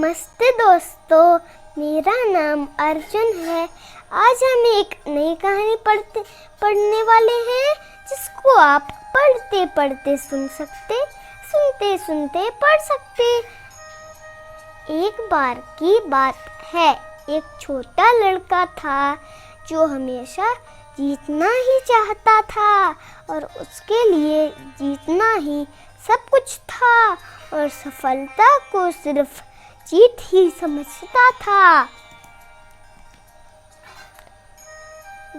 नमस्ते दोस्तों, मेरा नाम अर्जुन है। आज हम एक नई कहानी पढ़ने वाले हैं, जिसको आप पढ़ते पढ़ते सुन सकते, सुनते सुनते पढ़ सकते। एक बार की बात है, एक छोटा लड़का था जो हमेशा जीतना ही चाहता था और उसके लिए जीतना ही सब कुछ था और सफलता को सिर्फ जीत ही समझता था।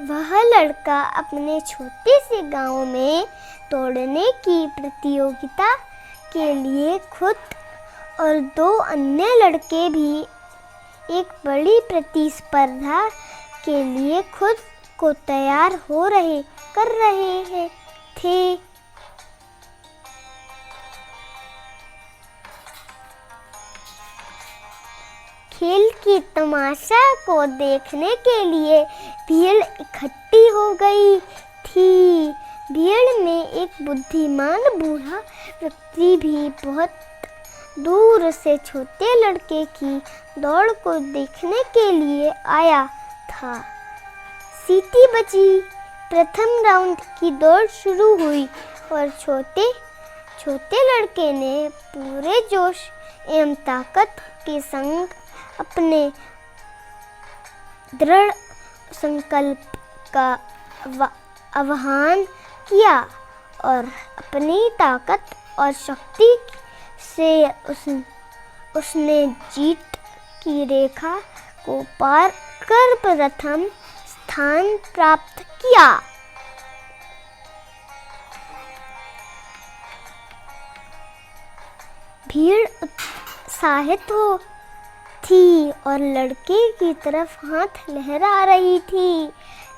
वह लड़का अपने छोटे से गांव में दौड़ने की प्रतियोगिता के लिए खुद और दो अन्य लड़के भी एक बड़ी प्रतिस्पर्धा के लिए खुद को तैयार कर रहे थे। खेल की तमाशा को देखने के लिए भीड़ इकट्ठी हो गई थी। भीड़ में एक बुद्धिमान बूढ़ा व्यक्ति भी बहुत दूर से छोटे लड़के की दौड़ को देखने के लिए आया था। सीटी बजी, प्रथम राउंड की दौड़ शुरू हुई और छोटे लड़के ने पूरे जोश एवं ताकत के संग अपने दृढ़ संकल्प का आह्वान किया और अपनी ताकत और शक्ति से उसने जीत की रेखा को पार कर प्रथम स्थान प्राप्त किया। भीड़ उत्साहित थी और लड़के की तरफ हाथ लहरा रही थी,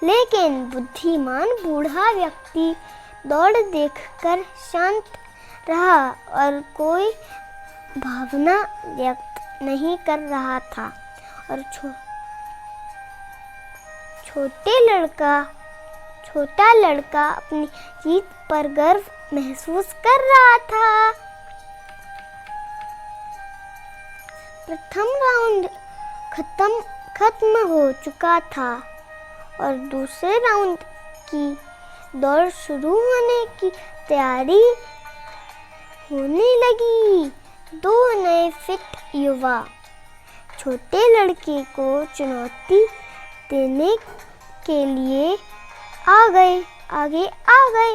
लेकिन बुद्धिमान बूढ़ा व्यक्ति दौड़ देखकर शांत रहा और कोई भावना व्यक्त नहीं कर रहा था और छोटा लड़का अपनी जीत पर गर्व महसूस कर रहा था। प्रथम राउंड खत्म हो चुका था और दूसरे राउंड की दौड़ शुरू होने की तैयारी होने लगी। दो नए फिट युवा छोटे लड़के को चुनौती देने के लिए आगे आ गए।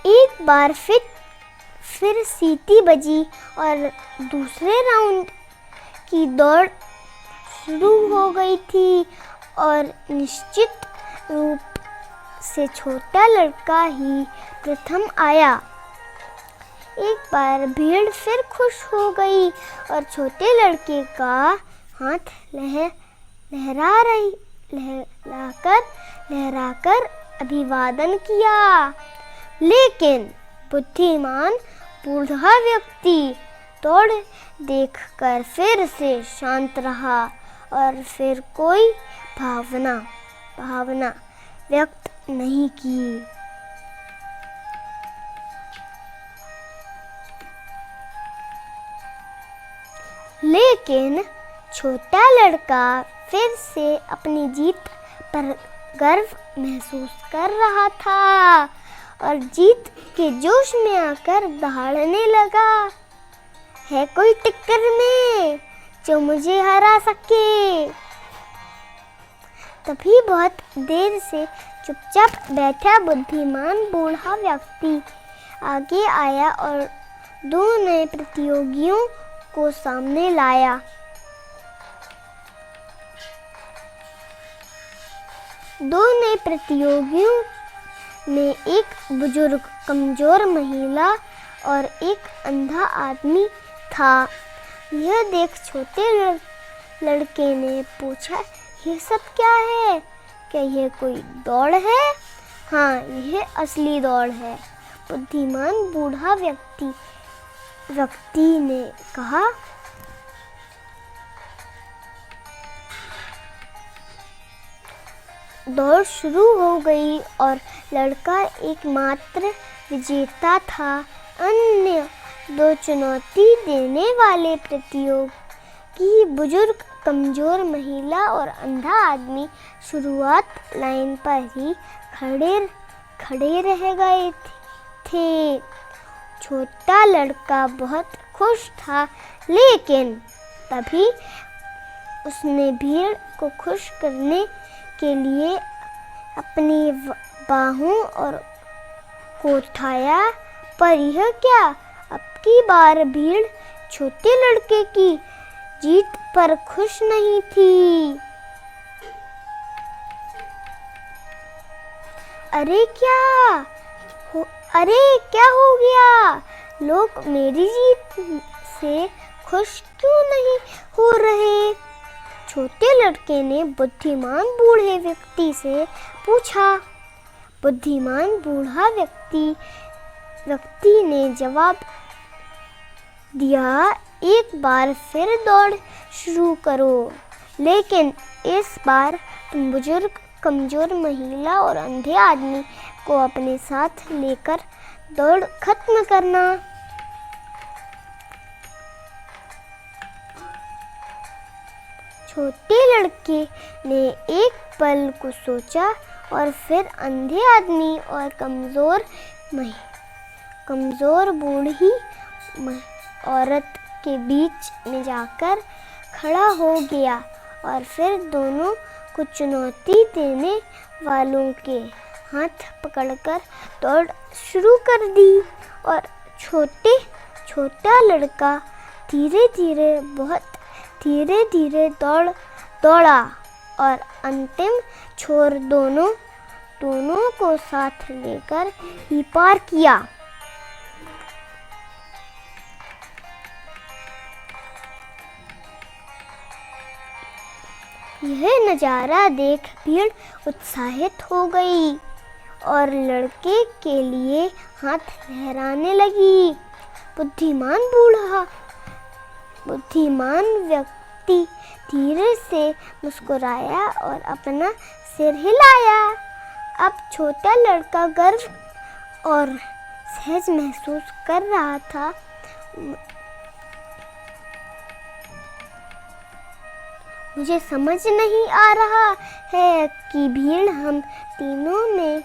एक बार फिर सीटी बजी और दूसरे राउंड की दौड़ शुरू हो गई थी और निश्चित रूप से छोटा लड़का ही प्रथम आया। एक बार भीड़ फिर खुश हो गई और छोटे लड़के का हाथ लहराकर अभिवादन किया, लेकिन बुद्धिमान बूढ़ा व्यक्ति दौड़ देखकर फिर से शांत रहा और फिर कोई भावना व्यक्त नहीं की। लेकिन छोटा लड़का फिर से अपनी जीत पर गर्व महसूस कर रहा था और जीत के जोश में आकर दहाड़ने लगा, है कोई टक्कर में जो मुझे हरा सके। तभी बहुत देर से चुपचाप बैठा बुद्धिमान बूढ़ा व्यक्ति आगे आया और दो नए प्रतियोगियों को सामने लाया। दो नए प्रतियोगियों में एक बुजुर्ग कमजोर महिला और एक अंधा आदमी था। यह देख छोटे लड़के ने पूछा, यह सब क्या है? क्या यह कोई दौड़ है? हाँ, यह असली दौड़ है, बुद्धिमान बूढ़ा व्यक्ति ने कहा। दौड़ शुरू हो गई और लड़का एकमात्र विजेता था। अन्य दो चुनौती देने वाले प्रतियोगी बुजुर्ग, कमजोर महिला और अंधा आदमी शुरुआत लाइन पर ही खड़े रह गए थे। छोटा लड़का बहुत खुश था, लेकिन तभी उसने भीड़ को खुश करने के लिए अपनी बाहों को उठाया, पर यह क्या, अब की बार भीड़ छोटे लड़के की जीत पर खुश नहीं थी। अरे क्या हो गया? लोग मेरी जीत से खुश क्यों नहीं हो रहे? छोटे लड़के ने बुद्धिमान बूढ़े व्यक्ति से पूछा। बुद्धिमान बूढ़ा व्यक्ति ने जवाब दिया, एक बार फिर दौड़ शुरू करो, लेकिन इस बार तुम बुजुर्ग, कमजोर महिला और अंधे आदमी को अपने साथ लेकर दौड़ खत्म करना। छोटे लड़के ने एक पल को सोचा और फिर अंधे आदमी और कमजोर बूढ़ी औरत के बीच में जाकर खड़ा हो गया और फिर दोनों को चुनौती देने वालों के हाथ पकड़कर दौड़ शुरू कर दी। और छोटा लड़का बहुत धीरे धीरे दौड़ा और अंतिम छोर दोनों को साथ लेकर ही पार किया। यह नज़ारा देख भीड़ उत्साहित हो गई और लड़के के लिए हाथ लहराने लगी। बुद्धिमान व्यक्ति धीरे से मुस्कुराया और अपना सिर हिलाया। अब छोटा लड़का गर्व और सहज महसूस कर रहा था। मुझे समझ नहीं आ रहा है कि भीड़ हम तीनों में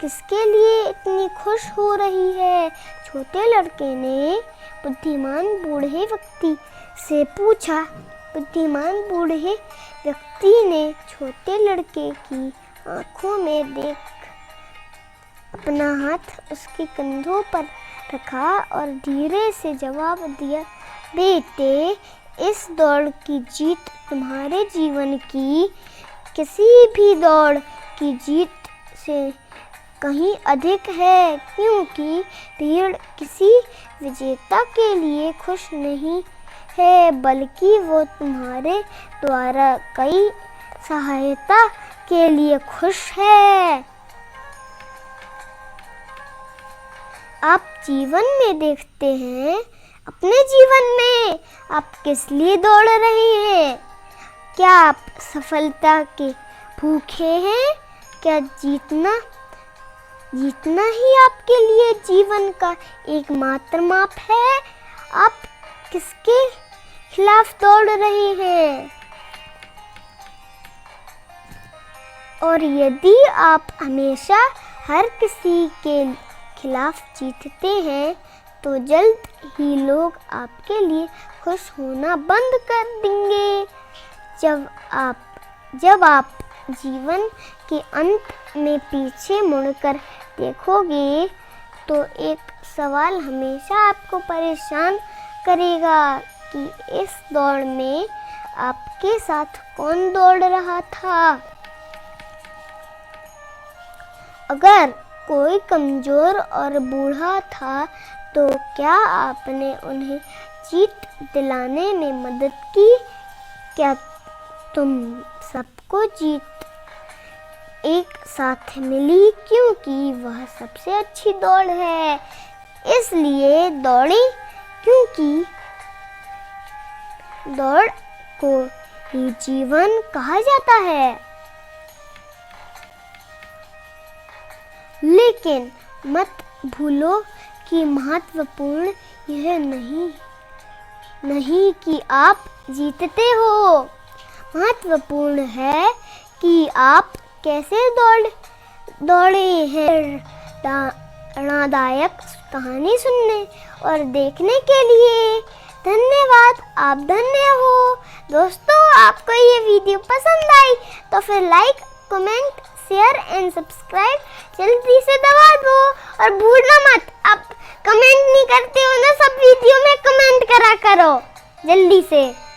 किसके लिए इतनी खुश हो रही है। छोटे लड़के ने बुद्धिमान बूढ़े व्यक्ति से पूछा। बुद्धिमान बूढ़े व्यक्ति ने छोटे लड़के की आंखों में देख अपना हाथ उसके कंधों पर रखा और धीरे से जवाब दिया, बेटे, इस दौड़ की जीत तुम्हारे जीवन की किसी भी दौड़ की जीत से कहीं अधिक है, क्योंकि भीड़ किसी विजेता के लिए खुश नहीं है, बल्कि वो तुम्हारे द्वारा कई सहायता के लिए खुश है। आप जीवन में देखते हैं, अपने जीवन में आप किस लिए दौड़ रहे हैं? क्या आप सफलता के भूखे हैं? क्या जीतना ही आपके लिए जीवन का एकमात्र माप है? आप किसके खिलाफ दौड़ रहे हैं? और यदि आप हमेशा हर किसी के खिलाफ जीतते हैं, तो जल्द ही लोग आपके लिए खुश होना बंद कर देंगे। जब आप जीवन के अंत में पीछे मुड़कर देखोगे, तो एक सवाल हमेशा आपको परेशान करेगा कि इस दौड़ में आपके साथ कौन दौड़ रहा था? अगर कोई कमजोर और बूढ़ा था, तो क्या आपने उन्हें जीत दिलाने में मदद की? क्या तुम सबको जीत एक साथ मिली, क्योंकि वह सबसे अच्छी दौड़ है, इसलिए दौड़ें, क्योंकि दौड़ को ही जीवन कहा जाता है। लेकिन मत भूलो कि महत्वपूर्ण यह नहीं कि आप जीतते हो, महत्वपूर्ण है कि आप कैसे दौड़े हैं। प्रेरणादायक कहानी सुनने और देखने के लिए धन्यवाद। आप धन्य हो। दोस्तों, आपको ये वीडियो पसंद आई तो फिर like, comment, share and subscribe जल्दी से दबा दो और भूलना मत, आप कमेंट नहीं करते हो ना, सब वीडियो में कमेंट करा करो जल्दी से।